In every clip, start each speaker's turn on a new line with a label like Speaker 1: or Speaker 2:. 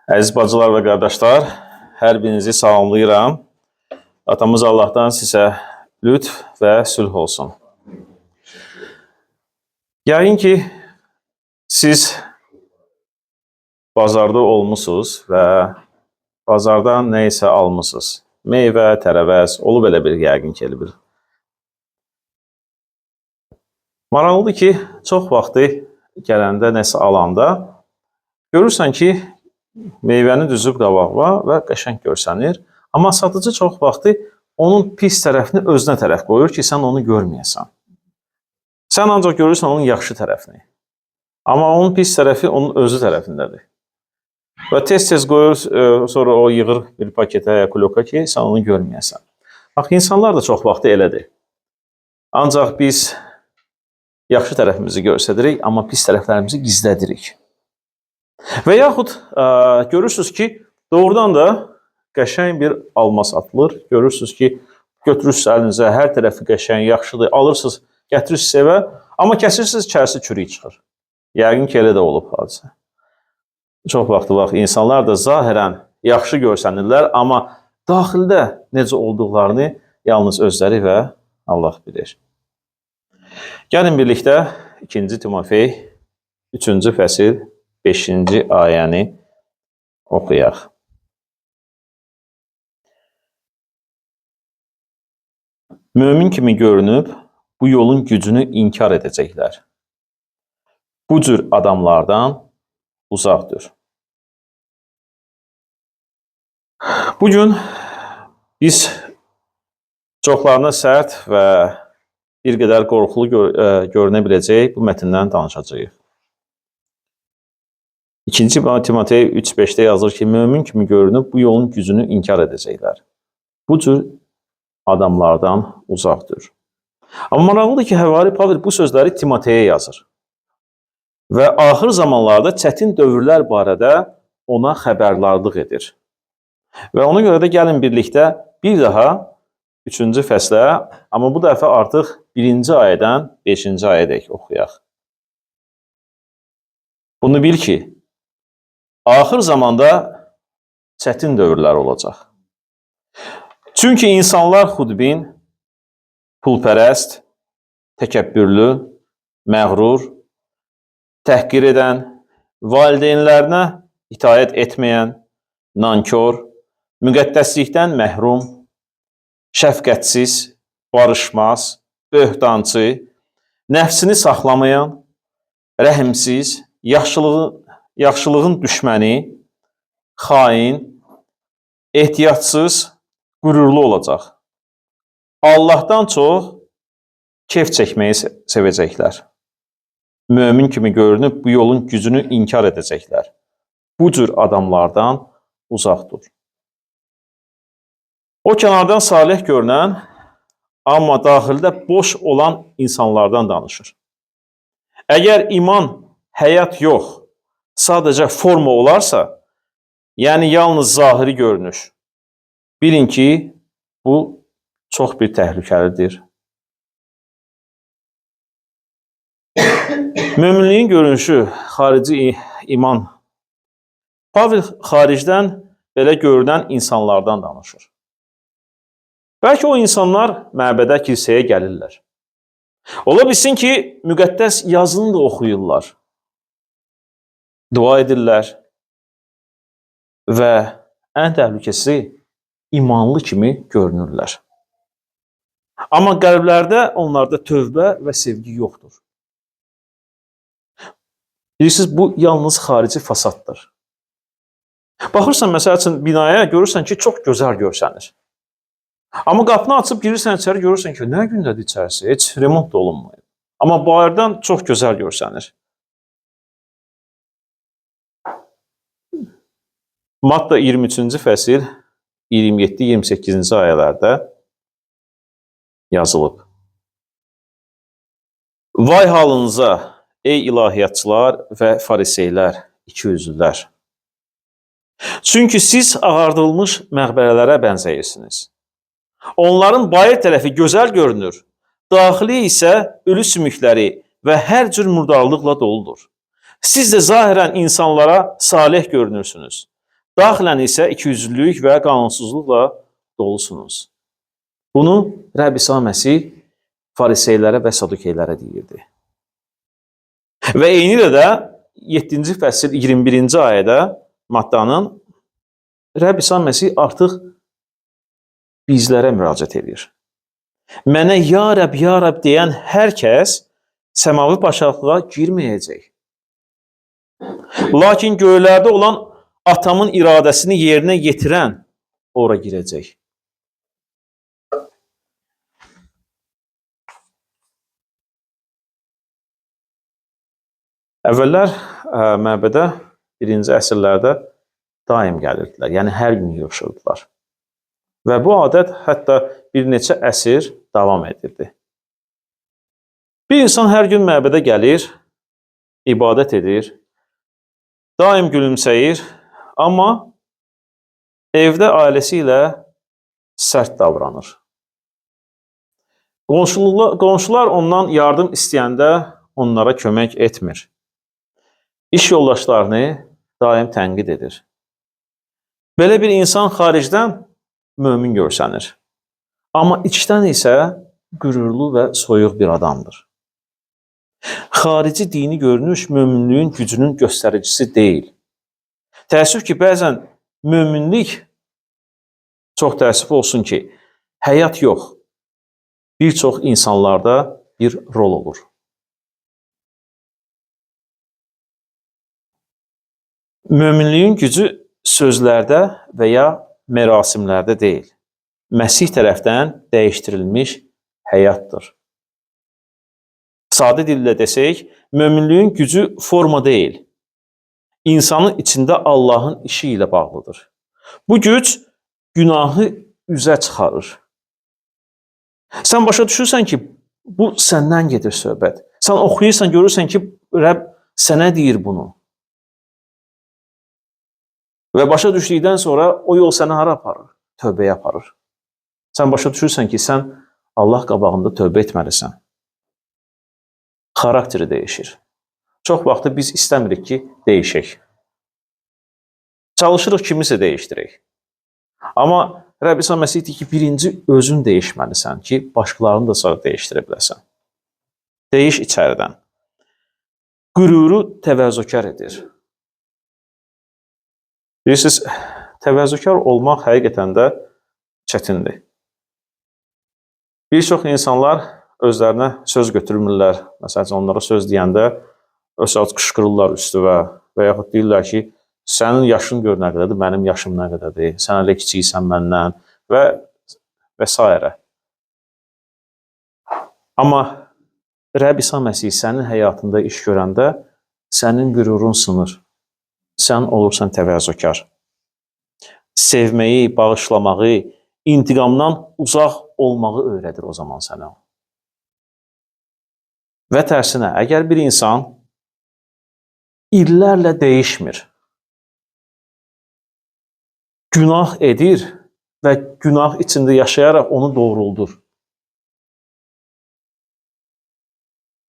Speaker 1: Əziz bacılar və qardaşlar, hər birinizi salamlayıram. Atamız Allahdan sizə lütf və sülh olsun. Yəqin ki, siz bazarda olmusunuz və bazardan nə isə almışsınız. Meyvə, tərəvəz, olub elə bir yəqin ki, elə bir. Maraqlıdır ki, çox vaxtı gələndə nəsə alanda görürsən ki, meyvəni düzüb qabağına və qəşəng görsənir. Amma satıcı çox vaxtı onun pis tərəfini özünə tərəf qoyur ki, sən onu görməyəsən. Sən ancaq görürsən onun yaxşı tərəfini. Amma onun pis tərəfi onun özü tərəfindədir. Və tez-tez qoyur, sonra o yığır bir paketə ya kuloka ki, sən onu görməyəsən. Bax, insanlar da çox vaxtı elədir. Ancaq biz yaxşı tərəfimizi göstəririk, amma pis tərəflərimizi gizlədirik. Və yaxud görürsünüz ki, doğrudan da qəşəng bir alma satılır. Görürsünüz ki, götürürsünüz əlinizə, hər tərəfi qəşəng, yaxşıdır, alırsınız, gətirirsiniz evə, amma kəsirsiniz, içərisi çürük çıxır. Yəqin ki, elə də olub hadisə. Çox vaxtı bax, insanlar da zahirən yaxşı görsənirlər, amma daxildə necə olduqlarını yalnız özləri və Allah bilir. Gəlin birlikdə 2. Timofey 3-cü fəsil 5-ci ayəni oxuyaq. Mömin kimi görünüb, bu yolun gücünü inkar edəcəklər. Bu cür adamlardan uzaq dur. Bugün biz çoxlarına sərt və bir qədər qorxulu görünə biləcək bu mətndən danışacağıq. 2. Timofey 3:5-də yazır ki, mömin kimi görünüb bu yolun gücünü inkar edəcəklər. Bu cür adamlardan uzaq dur. Amma maraqlıdır ki, Həvari Pavel bu sözləri Timoteyə yazır. Və axır zamanlarda çətin dövrlər barədə ona xəbərdarlıq edir. Və ona görə də gəlin birlikdə bir daha 3-cü fəslə, amma bu dəfə artıq 1-ci ayədən 5-ci ayədək oxuyaq. Bunu bil ki, axır zamanda çətin dövrlər olacaq. Çünki insanlar xudbin, pulpərəst, təkəbbürlü, məğrur, təhqir edən, valideynlərinə itaət etməyən, nankor, müqəddəslikdən məhrum, şəfqətsiz, barışmaz, böhtancı, nəfsini saxlamayan, rəhimsiz, yaxşılığın düşməni, xain, ehtiyatsız, qürurlu olacaq. Allahdan çox keyf çəkməyi sevəcəklər. Mömin kimi görünüb bu yolun gücünü inkar edəcəklər. Bu cür adamlardan uzaq dur. O kənardan salih görünən, amma daxildə boş olan insanlardan danışır. Əgər iman, həyat yox, sadəcə forma olarsa, yəni yalnız zahiri görünüş, bilin ki, bu çox bir təhlükəlidir. Möminliyin görünüşü, xarici iman. Pavel xaricdən belə görünən insanlardan danışır. Bəlkə o insanlar məbədə, kilsəyə gəlirlər. Ola bilsin ki, müqəddəs yazını da oxuyurlar. Dua edirlər və ən təhlükəsi imanlı kimi görünürlər. Amma qəlblərdə onlarda tövbə və sevgi yoxdur. Bilirsiniz, bu yalnız xarici fasaddır. Baxırsan, məsəl üçün, binaya görürsən ki, çox gözəl görsənir. Amma qapını açıb girirsən içəri, görürsən ki, nə gündədir içərisi, heç remont da olunmayıb. Amma bayırdan çox gözəl görsənir. Matta 23-cü fəsil 27-28-ci ayələrdə yazılıb. Vay halınıza, ey ilahiyyatçılar və fariseylər, ikiyüzlülər. Çünki siz ağardılmış məqbərələrə bənzəyirsiniz. Onların bayır tərəfi gözəl görünür, daxili isə ölü sümükləri və hər cür murdarlıqla doludur. Siz də zahirən insanlara salih görünürsünüz. Daxilən isə ikiyüzlülük və qanunsuzluqla dolusunuz. Bunu Rəbb İsa Məsih fariseylərə və sadukeylərə deyirdi. Və eyni ilə də 7-ci fəsil 21-ci ayədə Mattanın Rəbb İsa Məsih artıq bizlərə müraciət edir. Mənə ya Rəbb deyən hər kəs səmavi padşahlığa girməyəcək. Lakin göylərdə olan atamın iradəsini yerinə yetirən ora girəcək. Əvvəllər məbədə 1-ci əsrlərdə daim gəlirdilər, yəni hər gün yığışırdılar. Və bu adət hətta bir neçə əsr davam edirdi. Bir insan hər gün məbədə gəlir, ibadət edir, daim gülümsəyir, amma evdə ailəsi ilə sərt davranır. Qonşular ondan yardım istəyəndə onlara kömək etmir. İş yoldaşlarını daim tənqid edir. Belə bir insan xaricdən mömin görsənir. Amma içdən isə qürurlu və soyuq bir adamdır. Xarici dini görünüş möminliyin gücünün göstəricisi deyil. Təəssüf ki, bəzən möminlik, çox təəssüf olsun ki, həyat yox, bir çox insanlarda bir rol olur. Möminliyin gücü sözlərdə və ya mərasimlərdə deyil, Məsih tərəfdən dəyişdirilmiş həyatdır. Sadə dillə desək, möminliyin gücü forma deyil, insanın içində Allahın işi ilə bağlıdır. Bu güc günahı üzə çıxarır. Sən başa düşürsən ki, bu səndən gedir söhbət. Sən oxuyursan, görürsən ki, Rəbb sənə deyir bunu. Və başa düşdükdən sonra o yol səni hara aparır? Tövbəyə aparır. Sən başa düşürsən ki, sən Allah qabağında tövbə etməlisən. Xarakteri dəyişir. Çox vaxtı biz istəmirik ki, dəyişək. Çalışırıq kimisə dəyişdirək. Amma Rəbb İsa Məsih deyir ki, birinci özün dəyişməlisən ki, başqalarını da sonra dəyişdirə biləsən. Dəyiş içəridən. Qüruru təvəzzökar edir. Bilirsiniz, təvəzzökar olmaq həqiqətən də çətindir. Bir çox insanlar özlərinə söz götürmürlər. Məsələn, onlara söz deyəndə qışqırırlar üstüvə və yaxud deyirlər ki, sənin yaşın gör nə qədərdir, mənim yaşım nə qədərdir, sən hələ kiçiksən məndən və s. Amma Rəbb İsa Məsih sənin həyatında iş görəndə sənin qürurun sınır. Sən olursan təvəzzökar. Sevməyi, bağışlamağı, intiqamdan uzaq olmağı öyrədir o zaman sənə. Və tərsinə, əgər bir insan illərlə dəyişmir, günah edir və günah içində yaşayaraq onu doğruldur,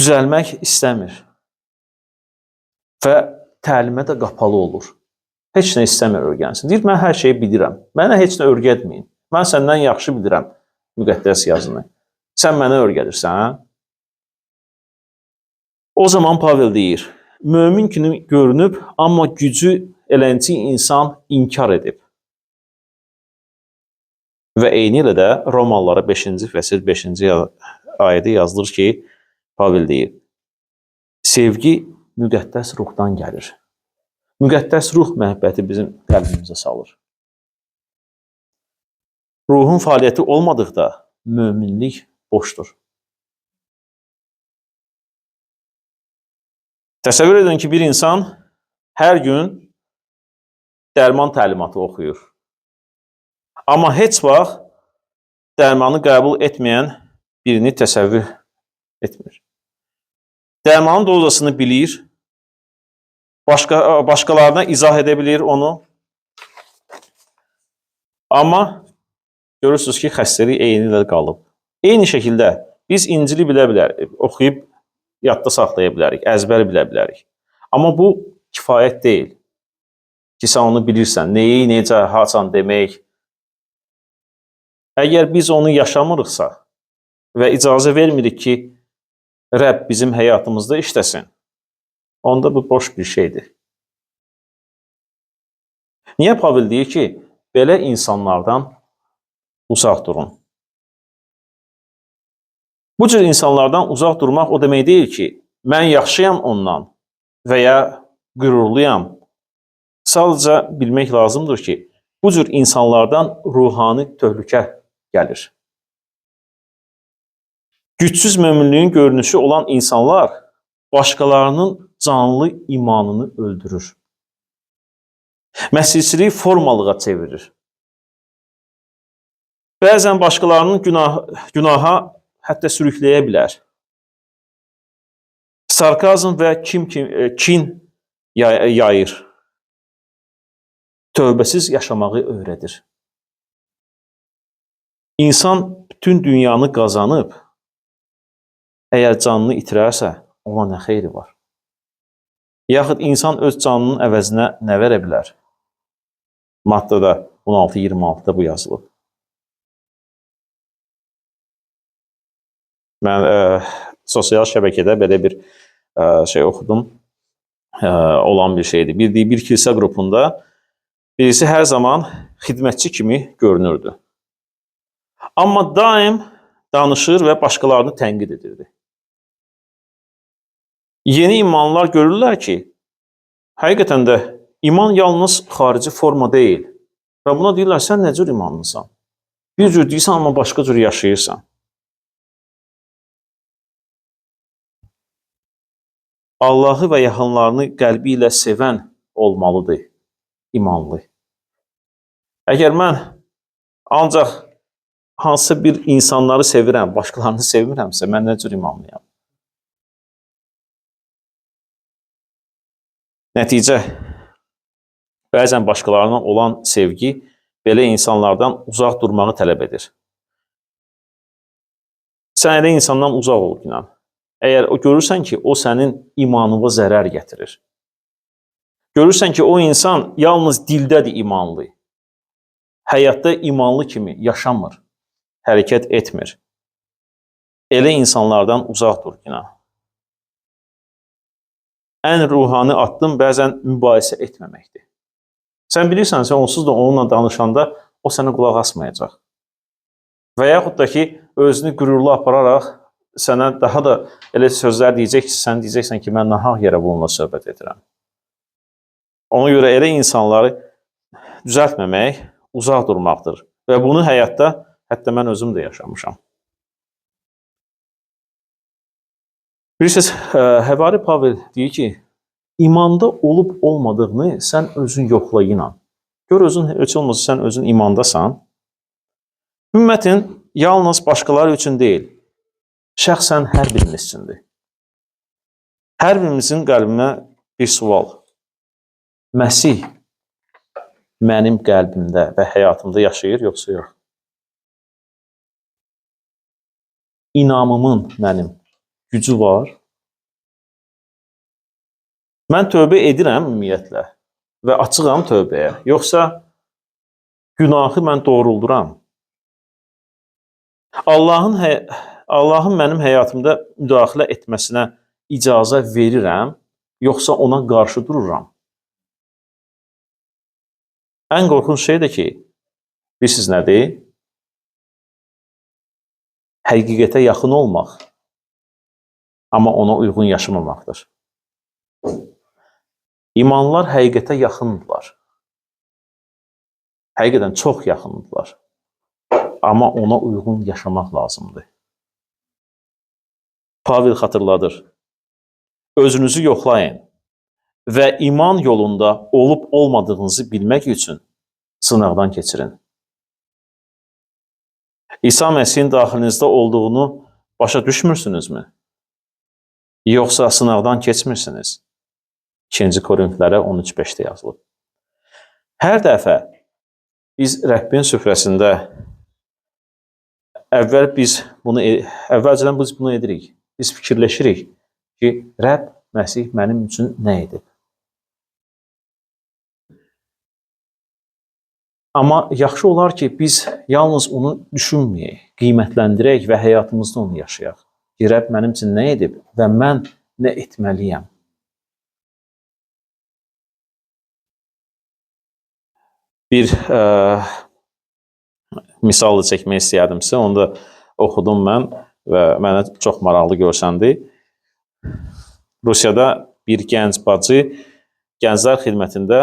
Speaker 1: düzəlmək istəmir və təlimə də qapalı olur. Heç nə istəmir öyrənsin. Deyir, mən hər şeyi bilirəm. Mənə heç nə öyrətməyin. Mən səndən yaxşı bilirəm müqəddəs yazını. Sən mənə öyrədirsən. O zaman Pavel deyir, mömin kimi görünüb, amma gücü elənçi insan inkar edib. Və eyni ilə də Romalılara 5-ci fəsil 5-ci ayədə yazılır ki, Pavel deyir, sevgi müqəddəs ruhdan gəlir. Müqəddəs ruh məhəbbəti bizim qəlbimizə salır. Ruhun fəaliyyəti olmadıqda möminlik boşdur. Təsəvvür edin ki, bir insan hər gün dərman təlimatı oxuyur. Amma heç vaxt dərmanı qəbul etməyən birini təsəvvür etmir. Dərmanın dozasını bilir, başqalarına izah edə bilir onu. Amma görürsünüz ki, xəstəlik eyni ilə qalıb. Eyni şəkildə biz İncili bilə bilərik, oxuyub yadda saxlaya bilərik, əzbər bilə bilərik. Amma bu kifayət deyil. ki, sən onu bilirsən, neyi, necə, haçan demək. Əgər biz onu yaşamırıqsa və icazə vermirik ki, Rəbb bizim həyatımızda işləsin, onda bu boş bir şeydir. Niyə Pavel deyir ki, belə insanlardan uzaq durun? Bu cür insanlardan uzaq durmaq o demək deyil ki, mən yaxşıyam ondan və ya qürurluyam. Sadəcə bilmək lazımdır ki, bu cür insanlardan ruhani təhlükə gəlir. Gücsüz möminliyin görünüşü olan insanlar başqalarının canlı imanını öldürür. Məsihçiliyi formalığa çevirir. Bəzən başqalarının günaha hətta sürükləyə bilər. Sarkazm və kin yayır. Tövbəsiz yaşamağı öyrədir. İnsan bütün dünyanı qazanıb, əgər canını itirərsə, ona nə xeyri var? Yaxud insan öz canının əvəzinə nə verə bilər? Maddədə 16-26-da bu yazılıb. Mən sosial şəbəkədə belə bir şey oxudum, olan bir şeydir. Bir kilsə qrupunda birisi hər zaman xidmətçi kimi görünürdü. Amma daim danışır və başqalarını tənqid edirdi. Yeni imanlılar görürlər ki, həqiqətən də iman yalnız xarici forma deyil. Və buna deyirlər, sən nə cür imanlısan? Bir cür deyirsən, amma başqa cür yaşayırsan. Allahı və yaxınlarını qəlbi ilə sevən olmalıdır imanlı. Əgər mən ancaq hansısa bir insanları sevirəm, başqalarını sevmirəmsə, mən nə cür imanlıyam? Nəticə, bəzən başqalarına olan sevgi belə insanlardan uzaq durmağı tələb edir. Sən elə insandan uzaq ol günah. Əgər görürsən ki, o sənin imanına zərər gətirir. Görürsən ki, o insan yalnız dildədir imanlı. Həyatda imanlı kimi yaşamır, hərəkət etmir. Elə insanlardan uzaq dur günah. Ən ruhani addım bəzən mübahisə etməməkdir. Sən bilirsən, sən onsuz da onunla danışanda o sənə qulaq asmayacaq. Və yaxud da ki, özünü qürurlu apararaq sənə daha da elə sözlər deyəcək ki, sən deyəcəksən ki, mən nahaq yerə bununla söhbət edirəm. Ona görə elə insanları düzəltməmək, uzaq durmaqdır. Və bunu həyatda hətta mən özüm də yaşamışam. Bilirsiniz, Həvari Pavel deyir ki, imanda olub olmadığını sən özün yoxla inan. Gör özün, heç olmasa sən özün imandasan. Ümmətin yalnız başqaları üçün deyil, şəxsən hər birimiz üçündür. Hər birimizin qəlbinə bir sual. Məsih mənim qəlbimdə və həyatımda yaşayır, yoxsa yox? İnamımın mənim gücü var. Mən tövbə edirəm ümumiyyətlə və açığam tövbəyə. Yoxsa günahı mən doğrulduram. Allahın mənim həyatımda müdaxilə etməsinə icazə verirəm, yoxsa ona qarşı dururam. Ən qorxunc şey də ki, bilirsiniz nədir? Həqiqətə yaxın olmaq, amma ona uyğun yaşamamaqdır. İmanlılar həqiqətə yaxındırlar. Həqiqətən çox yaxındırlar. Amma ona uyğun yaşamaq lazımdır. Pavel xatırladır. Özünüzü yoxlayın və iman yolunda olub olmadığınızı bilmək üçün sınaqdan keçirin. İsa Məsihin daxilinizdə olduğunu başa düşmürsünüzmü? Yoxsa sınaqdan keçmirsiniz? 2. Korintlilərə 13:5-də yazılıb. Hər dəfə biz Rəbbin süfrəsində əvvəlcədən biz bunu edirik. Biz fikirləşirik ki, Rəbb Məsih mənim üçün nə edib? Amma yaxşı olar ki, biz yalnız onu düşünməyək, qiymətləndirək və həyatımızda onu yaşayaq. Ki, Rəbb mənim üçün nə edib və mən nə etməliyəm? Bir misal da çəkmək istəyədimsə, onu da oxudum mən və mənə çox maraqlı görsəndi. Rusiyada bir gənc bacı gənclər xidmətində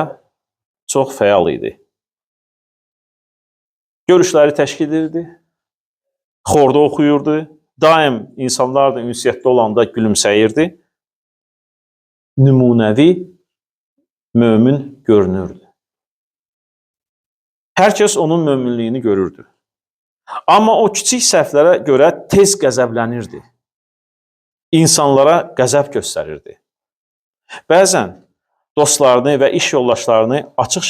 Speaker 1: çox fəal idi. Görüşləri təşkil edirdi, xorda oxuyurdu, daim insanlarla ünsiyyətdə olanda gülümsəyirdi, nümunəvi mömin görünürdü. Hər kəs onun möminliyini görürdü. Amma o kiçik səhvlərə görə tez qəzəblənirdi. İnsanlara qəzəb göstərirdi. Bəzən dostlarını və iş yoldaşlarını açıq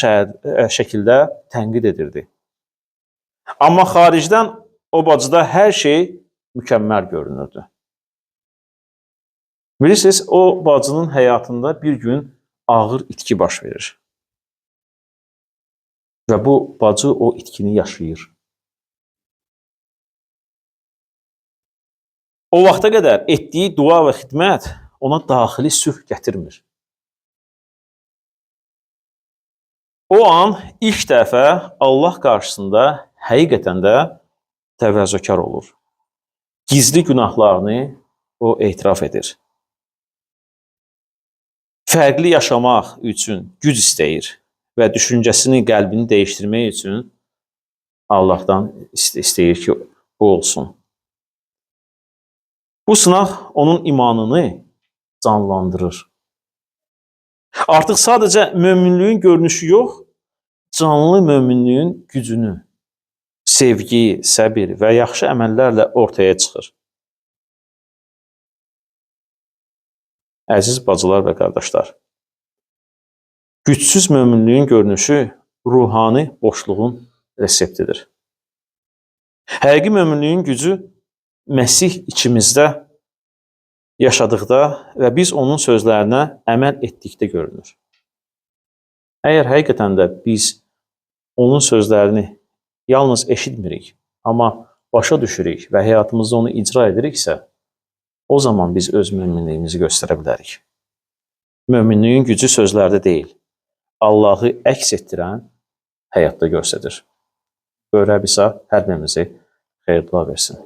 Speaker 1: şəkildə tənqid edirdi. Amma xaricdən o bacıda hər şey mükəmməl görünürdü. Bilirsiniz, o bacının həyatında bir gün ağır itki baş verir. Və bu bacı o itkini yaşayır. O vaxta qədər etdiyi dua və xidmət ona daxili sülh gətirmir. O an ilk dəfə Allah qarşısında həqiqətən də təvəzzökar olur. Gizli günahlarını o etiraf edir. Fərqli yaşamaq üçün güc istəyir və düşüncəsini, qəlbini dəyişdirmək üçün Allahdan istəyir ki, bu olsun. Bu sınaq onun imanını canlandırır. Artıq sadəcə möminliyin görünüşü yox, canlı möminliyin gücünü, sevgi, səbir və yaxşı əməllərlə ortaya çıxır. Əziz bacılar və qardaşlar, gücsüz möminliyin görünüşü ruhani boşluğun reseptidir. Həqiqi möminliyin gücü Məsih içimizdə yaşadıqda və biz onun sözlərinə əməl etdikdə görünür. Əgər həqiqətən də biz onun sözlərini yalnız eşitmirik, amma başa düşürük və həyatımızda onu icra ediriksə, o zaman biz öz möminliyimizi göstərə bilərik. Möminliyin gücü sözlərdə deyil, Allahı əks etdirən həyatda göstərir. Rəbb İsa hər birimizi xeyir dua versin.